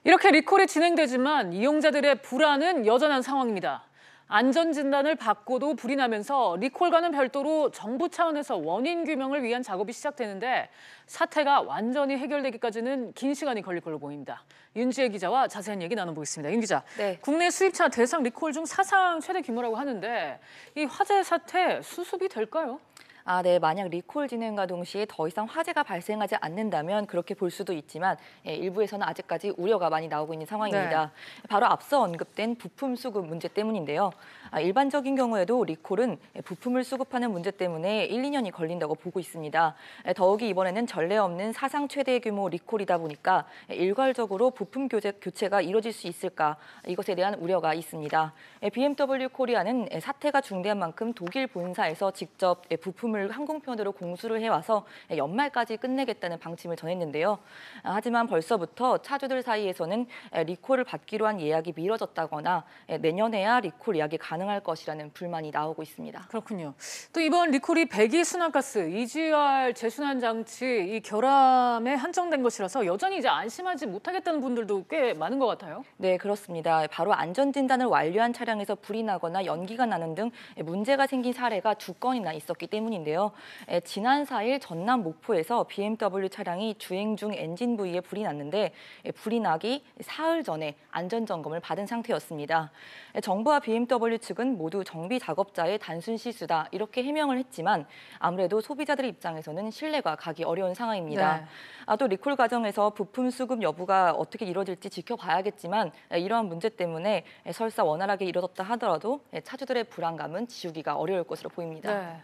이렇게 리콜이 진행되지만 이용자들의 불안은 여전한 상황입니다. 안전진단을 받고도 불이 나면서 리콜과는 별도로 정부 차원에서 원인 규명을 위한 작업이 시작되는데 사태가 완전히 해결되기까지는 긴 시간이 걸릴 걸로 보입니다. 윤지혜 기자와 자세한 얘기 나눠보겠습니다. 윤 기자, 네. 국내 수입차 대상 리콜 중 사상 최대 규모라고 하는데 이 화재 사태 수습이 될까요? 네. 만약 리콜 진행과 동시에 더 이상 화재가 발생하지 않는다면 그렇게 볼 수도 있지만 일부에서는 아직까지 우려가 많이 나오고 있는 상황입니다. 네. 바로 앞서 언급된 부품 수급 문제 때문인데요. 일반적인 경우에도 리콜은 부품을 수급하는 문제 때문에 1, 2년이 걸린다고 보고 있습니다. 더욱이 이번에는 전례 없는 사상 최대 규모 리콜이다 보니까 일괄적으로 부품 교체가 이루어질 수 있을까 이것에 대한 우려가 있습니다. BMW 코리아는 사태가 중대한 만큼 독일 본사에서 직접 부품을 항공편으로 공수를 해와서 연말까지 끝내겠다는 방침을 전했는데요. 하지만 벌써부터 차주들 사이에서는 리콜을 받기로 한 예약이 미뤄졌다거나 내년에야 리콜 예약이 가능할 것이라는 불만이 나오고 있습니다. 그렇군요. 또 이번 리콜이 배기 순환가스, EGR 재순환 장치 이 결함에 한정된 것이라서 여전히 이제 안심하지 못하겠다는 분들도 꽤 많은 것 같아요. 네, 그렇습니다. 바로 안전진단을 완료한 차량에서 불이 나거나 연기가 나는 등 문제가 생긴 사례가 2건이나 있었기 때문인데요. 지난 4일 전남 목포에서 BMW 차량이 주행 중 엔진 부위에 불이 났는데 불이 나기 사흘 전에 안전점검을 받은 상태였습니다. 정부와 BMW 측은 모두 정비 작업자의 단순 실수다 이렇게 해명을 했지만 아무래도 소비자들의 입장에서는 신뢰가 가기 어려운 상황입니다. 네. 또 리콜 과정에서 부품 수급 여부가 어떻게 이루어질지 지켜봐야겠지만 이러한 문제 때문에 설사 원활하게 이루어졌다 하더라도 차주들의 불안감은 지우기가 어려울 것으로 보입니다. 네.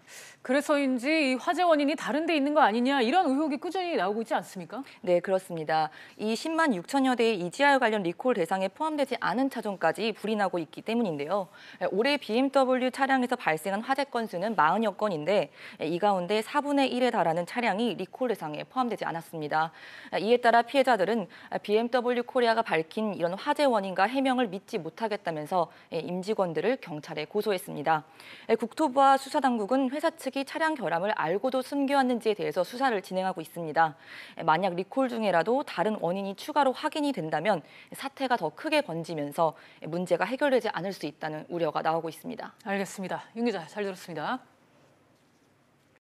그래서인지 이 화재 원인이 다른 데 있는 거 아니냐 이런 의혹이 꾸준히 나오고 있지 않습니까? 네, 그렇습니다. 이 10만 6천여 대의 EGR 관련 리콜 대상에 포함되지 않은 차종까지 불이 나고 있기 때문인데요. 올해 BMW 차량에서 발생한 화재 건수는 40여 건인데 이 가운데 4분의 1에 달하는 차량이 리콜 대상에 포함되지 않았습니다. 이에 따라 피해자들은 BMW 코리아가 밝힌 이런 화재 원인과 해명을 믿지 못하겠다면서 임직원들을 경찰에 고소했습니다. 국토부와 수사당국은 회사 측이 차량 결함을 알고도 숨겨왔는지에 대해서 수사를 진행하고 있습니다. 만약 리콜 중에라도 다른 원인이 추가로 확인이 된다면 사태가 더 크게 번지면서 문제가 해결되지 않을 수 있다는 우려가 나오고 있습니다. 알겠습니다. 윤 기자, 잘 들었습니다.